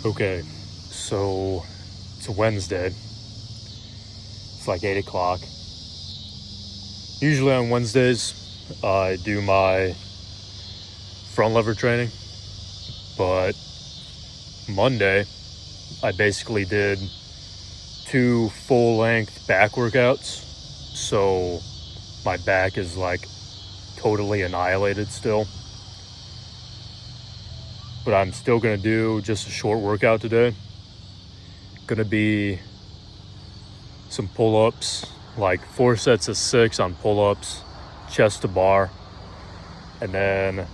Okay, so it's a Wednesday. It's like 8 o'clock. Usually on Wednesdays, I do my front lever training, but Monday, I basically did 2 full length back workouts. So my back is like totally annihilated still. But I'm still gonna do just a short workout today. Gonna be some pull-ups, like 4 sets of 6 on pull-ups, chest to bar, and then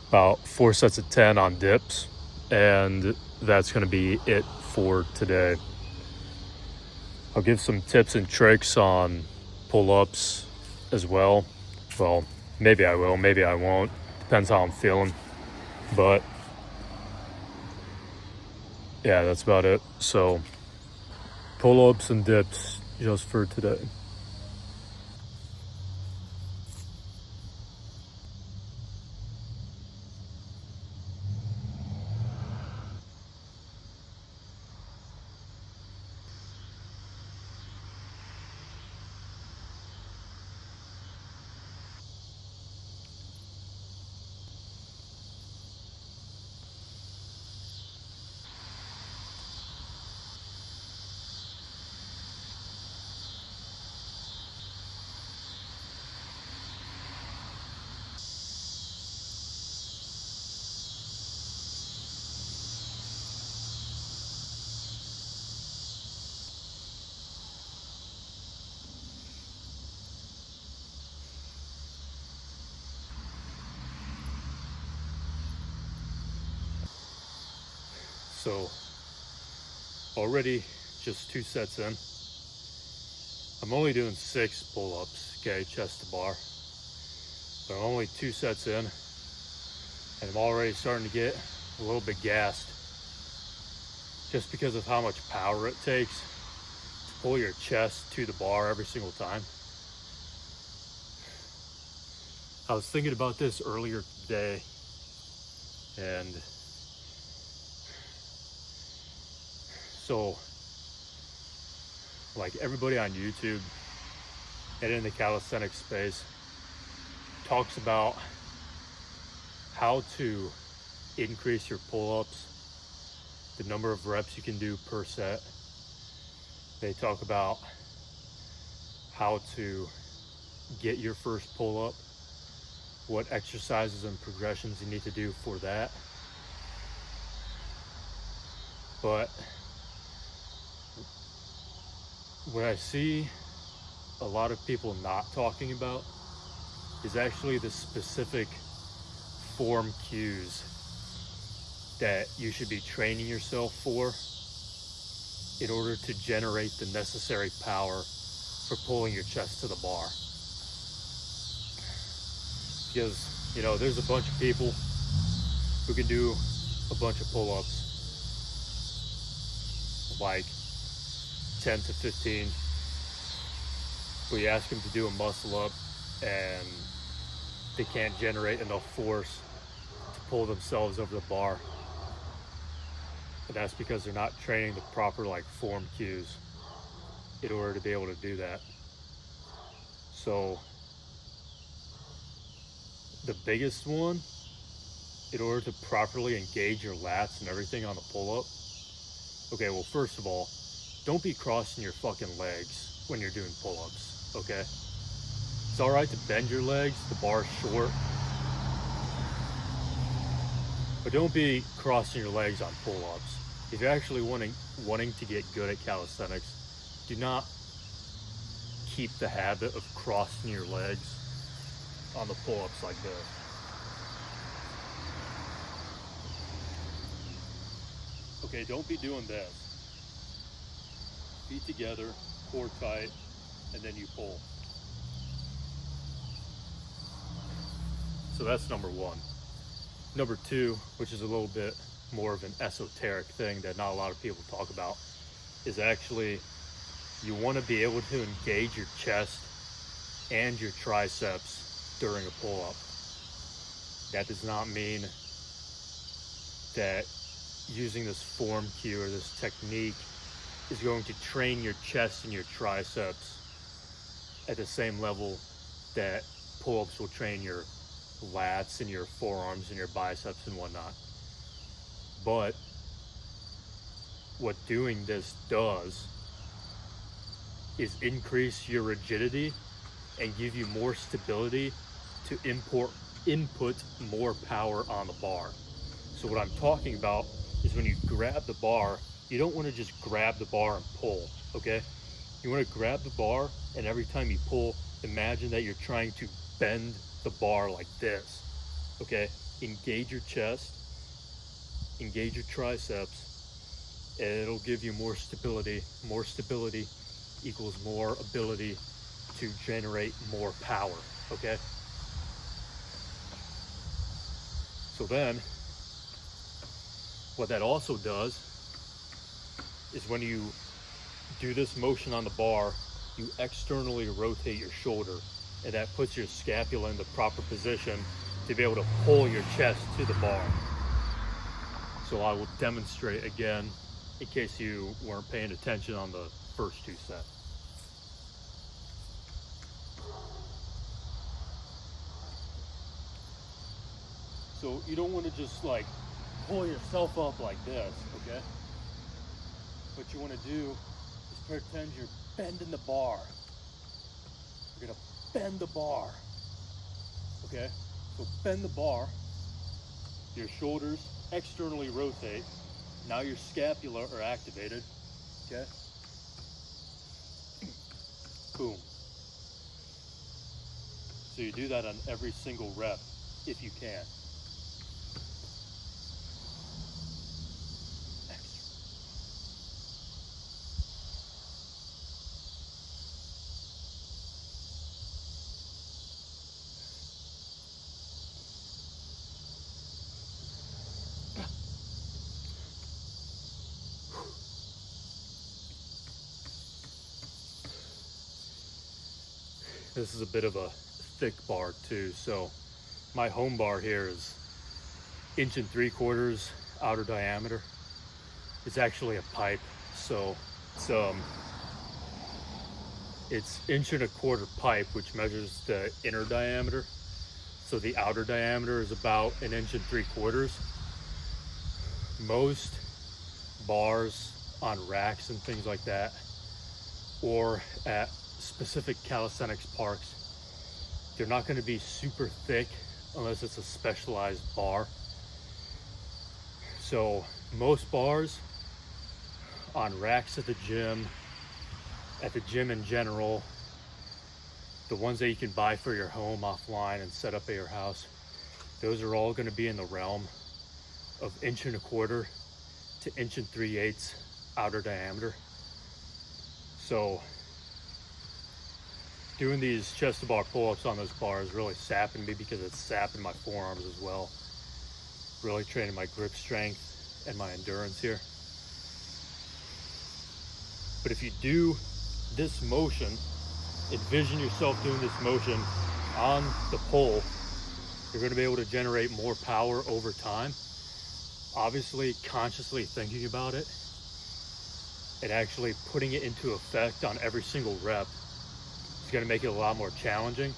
about 4 sets of 10 on dips, and that's going to be it for today. I'll give some tips and tricks on pull-ups as well. Well, maybe I will, maybe I won't. Depends how I'm feeling. But yeah, that's about it. So pull-ups and dips just for today. So already just 2 sets in. I'm only doing 6 pull-ups, okay, chest to bar. But I'm only 2 sets in, and I'm already starting to get a little bit gassed just because of how much power it takes to pull your chest to the bar every single time. I was thinking about this earlier today, and so like everybody on YouTube and in the calisthenics space talks about how to increase your pull-ups, the number of reps you can do per set. They talk about how to get your first pull-up, what exercises and progressions you need to do for that. But what I see a lot of people not talking about is actually the specific form cues that you should be training yourself for in order to generate the necessary power for pulling your chest to the bar. Because, there's a bunch of people who can do a bunch of pull-ups, like 10 to 15, but you ask them to do a muscle up and they can't generate enough force to pull themselves over the bar. And that's because they're not training the proper form cues in order to be able to do that. So the biggest one, in order to properly engage your lats and everything on the pull-up, okay, well, first of all, don't be crossing your fucking legs when you're doing pull-ups, okay? It's all right to bend your legs, the bar's short, but don't be crossing your legs on pull-ups. If you're actually wanting to get good at calisthenics, do not keep the habit of crossing your legs on the pull-ups like this. Okay, don't be doing this. Feet together, core tight, and then you pull. So that's number one. Number two, which is a little bit more of an esoteric thing that not a lot of people talk about, is actually you want to be able to engage your chest and your triceps during a pull-up. That does not mean that using this form cue or this technique is going to train your chest and your triceps at the same level that pull-ups will train your lats and your forearms and your biceps and whatnot. But what doing this does is increase your rigidity and give you more stability to input more power on the bar. So what I'm talking about is when you grab the bar, you don't want to just grab the bar and pull, okay? You want to grab the bar, and every time you pull, imagine that you're trying to bend the bar like this, okay? Engage your chest, engage your triceps, and it'll give you more stability. More stability equals more ability to generate more power, okay? So then, what that also does is when you do this motion on the bar, you externally rotate your shoulder, and that puts your scapula in the proper position to be able to pull your chest to the bar. So I will demonstrate again in case you weren't paying attention on the first two sets. So you don't want to just like pull yourself up like this, okay? What you want to do is pretend you're bending the bar. You're gonna bend the bar, okay? So bend the bar, your shoulders externally rotate. Now your scapula are activated, okay? Boom. So you do that on every single rep if you can. This is a bit of a thick bar too, so my home bar here is 1 3/4 outer diameter. It's actually a pipe, so it's 1 1/4 pipe, which measures the inner diameter. So the outer diameter is about 1 3/4. Most bars on racks and things like that, or at specific calisthenics parks, they're not going to be super thick unless it's a specialized bar. So most bars on racks at the gym in general, the ones that you can buy for your home offline and set up at your house, those are all going to be in the realm of 1 1/4 to 1 3/8 outer diameter. So doing these chest to bar pull-ups on this bar is really sapping me because it's sapping my forearms as well. Really training my grip strength and my endurance here. But if you do this motion, envision yourself doing this motion on the pull, you're going to be able to generate more power over time. Obviously, consciously thinking about it and actually putting it into effect on every single rep is going to make it a lot more challenging.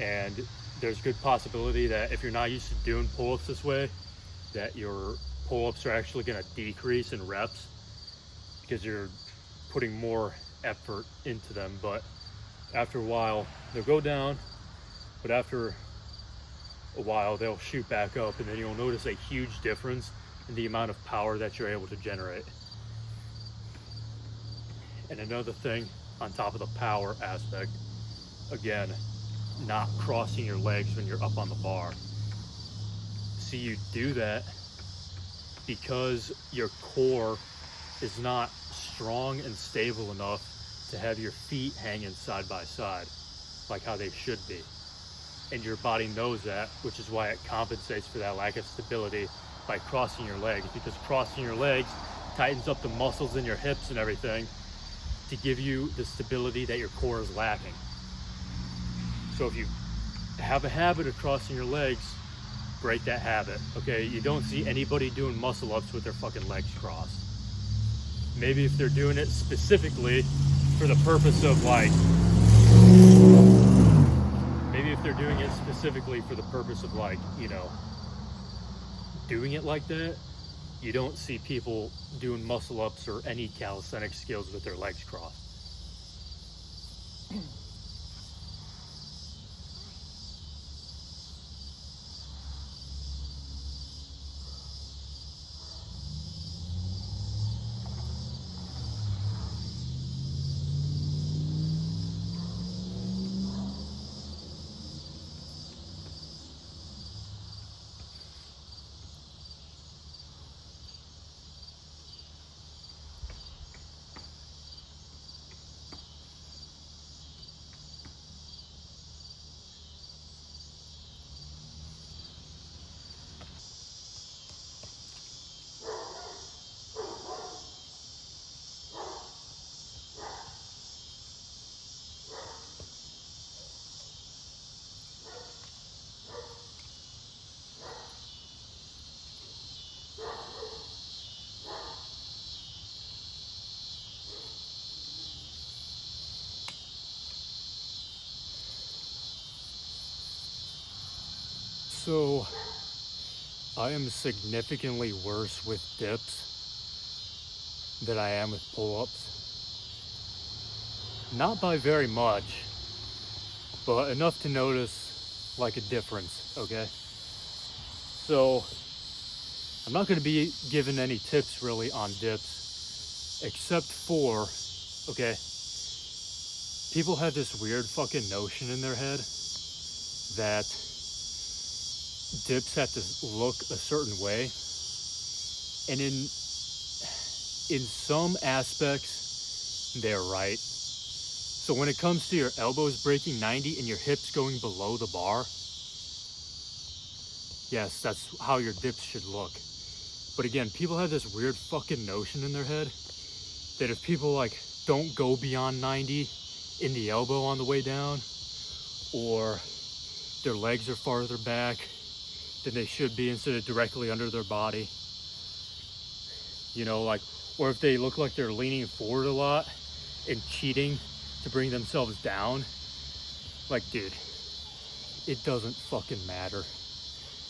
And there's good possibility that if you're not used to doing pull-ups this way, that your pull-ups are actually going to decrease in reps because you're putting more effort into them. But after a while, they'll go down, but after a while, they'll shoot back up, and then you'll notice a huge difference in the amount of power that you're able to generate. And another thing on top of the power aspect, again, not crossing your legs when you're up on the bar. See, you do that because your core is not strong and stable enough to have your feet hanging side by side like how they should be. And your body knows that, which is why it compensates for that lack of stability by crossing your legs, because crossing your legs tightens up the muscles in your hips and everything to give you the stability that your core is lacking. So if you have a habit of crossing your legs, break that habit, okay? You don't see anybody doing muscle ups with their fucking legs crossed. Maybe if they're doing it specifically for the purpose of like, maybe if they're doing it specifically for the purpose of like, you know, doing it like that, you don't see people doing muscle ups or any calisthenic skills with their legs crossed. So, I am significantly worse with dips than I am with pull-ups. Not by very much, but enough to notice like a difference, okay? So, I'm not going to be giving any tips really on dips, except for, okay, people have this weird fucking notion in their head that dips have to look a certain way, and in some aspects they're right. So when it comes to your elbows breaking 90 and your hips going below the bar, yes, that's how your dips should look. But again, people have this weird fucking notion in their head that if people like don't go beyond 90 in the elbow on the way down, or their legs are farther back than they should be instead of directly under their body, you know, like, or if they look like they're leaning forward a lot and cheating to bring themselves down, like, dude, it doesn't fucking matter.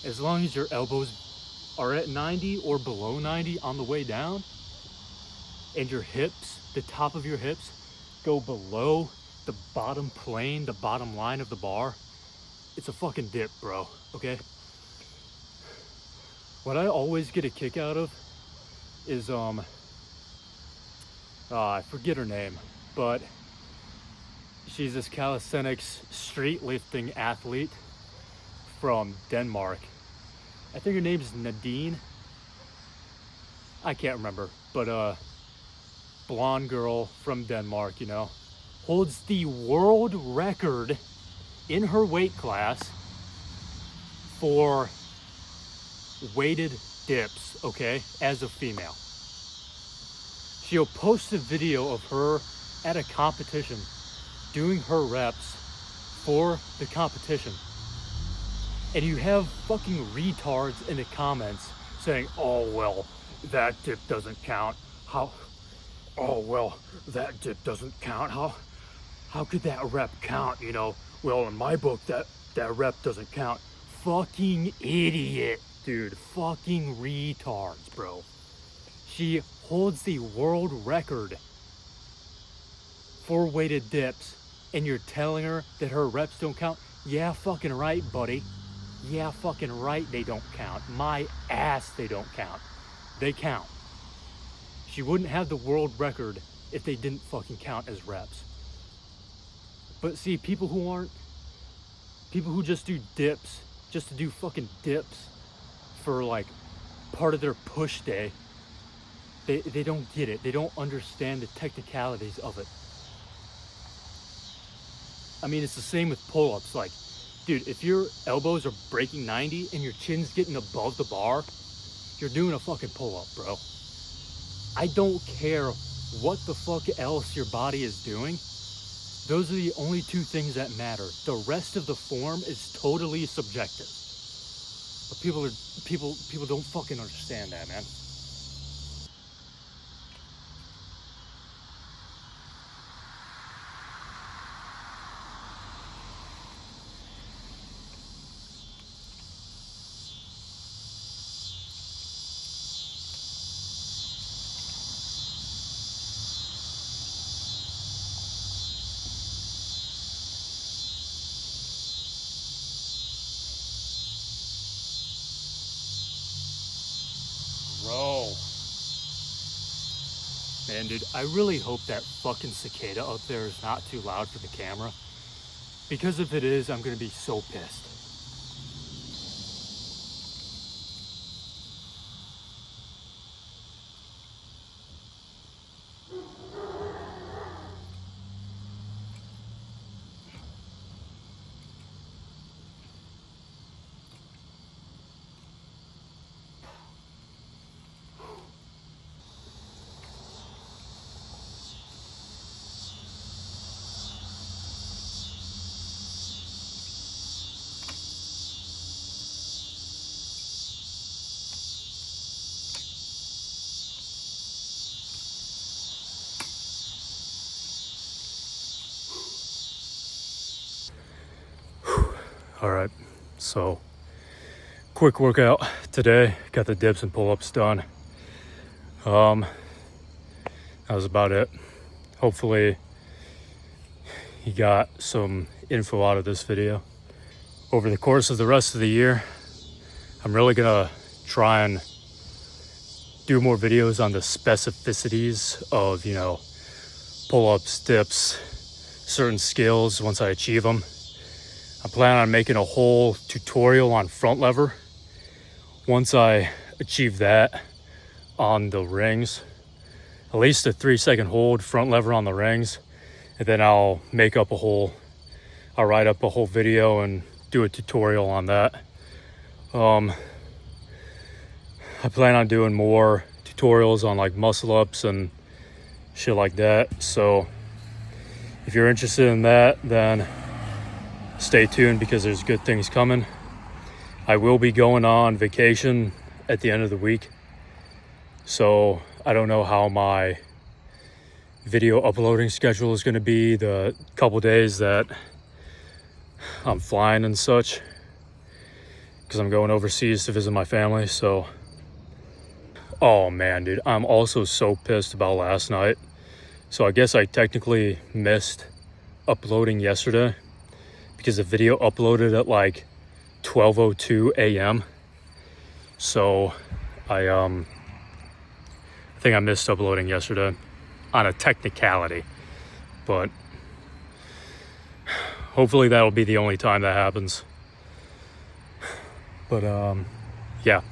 As long as your elbows are at 90 or below 90 on the way down, and your hips, the top of your hips, go below the bottom plane, the bottom line of the bar, it's a fucking dip, bro, okay? What I always get a kick out of is, I forget her name, but she's this calisthenics street lifting athlete from Denmark. I think her name's Nadine. I can't remember, but blonde girl from Denmark, you know, holds the world record in her weight class for weighted dips, okay, as a female. She'll post a video of her at a competition doing her reps for the competition, and you have fucking retards in the comments saying, oh well, that dip doesn't count. How, oh well, that dip doesn't count. How could that rep count, you know? Well, in my book, that rep doesn't count. Fucking idiot, dude. Fucking retards, bro. She holds the world record for weighted dips, and you're telling her that her reps don't count? Yeah, fucking right, buddy. Yeah, fucking right, they don't count. My ass, they don't count. They count. She wouldn't have the world record if they didn't fucking count as reps. But see, people who just do dips, just to do fucking dips for like part of their push day, they don't get it. They don't understand the technicalities of it. I mean, it's the same with pull-ups. Like, dude, if your elbows are breaking 90 and your chin's getting above the bar, you're doing a fucking pull-up, bro. I don't care what the fuck else your body is doing. Those are the only two things that matter. The rest of the form is totally subjective. But people don't fucking understand that, man. Bro. Man, dude, I really hope that fucking cicada up there is not too loud for the camera. Because if it is, I'm gonna be so pissed. All right, so quick workout today. Got the dips and pull-ups done. That was about it. Hopefully you got some info out of this video. Over the course of the rest of the year, I'm really gonna try and do more videos on the specificities of, you know, pull-ups, dips, certain skills once I achieve them. I plan on making a whole tutorial on front lever once I achieve that on the rings, at least a 3-second hold front lever on the rings, and then I'll write up a whole video and do a tutorial on that. I plan on doing more tutorials on like muscle ups and shit like that. So if you're interested in that, then stay tuned because there's good things coming. I will be going on vacation at the end of the week. So I don't know how my video uploading schedule is going to be the couple days that I'm flying and such, because I'm going overseas to visit my family. So, oh man, dude, I'm also so pissed about last night. So I guess I technically missed uploading yesterday because the video uploaded at like 12:02 a.m. So I think I missed uploading yesterday on a technicality, but hopefully that'll be the only time that happens. But yeah.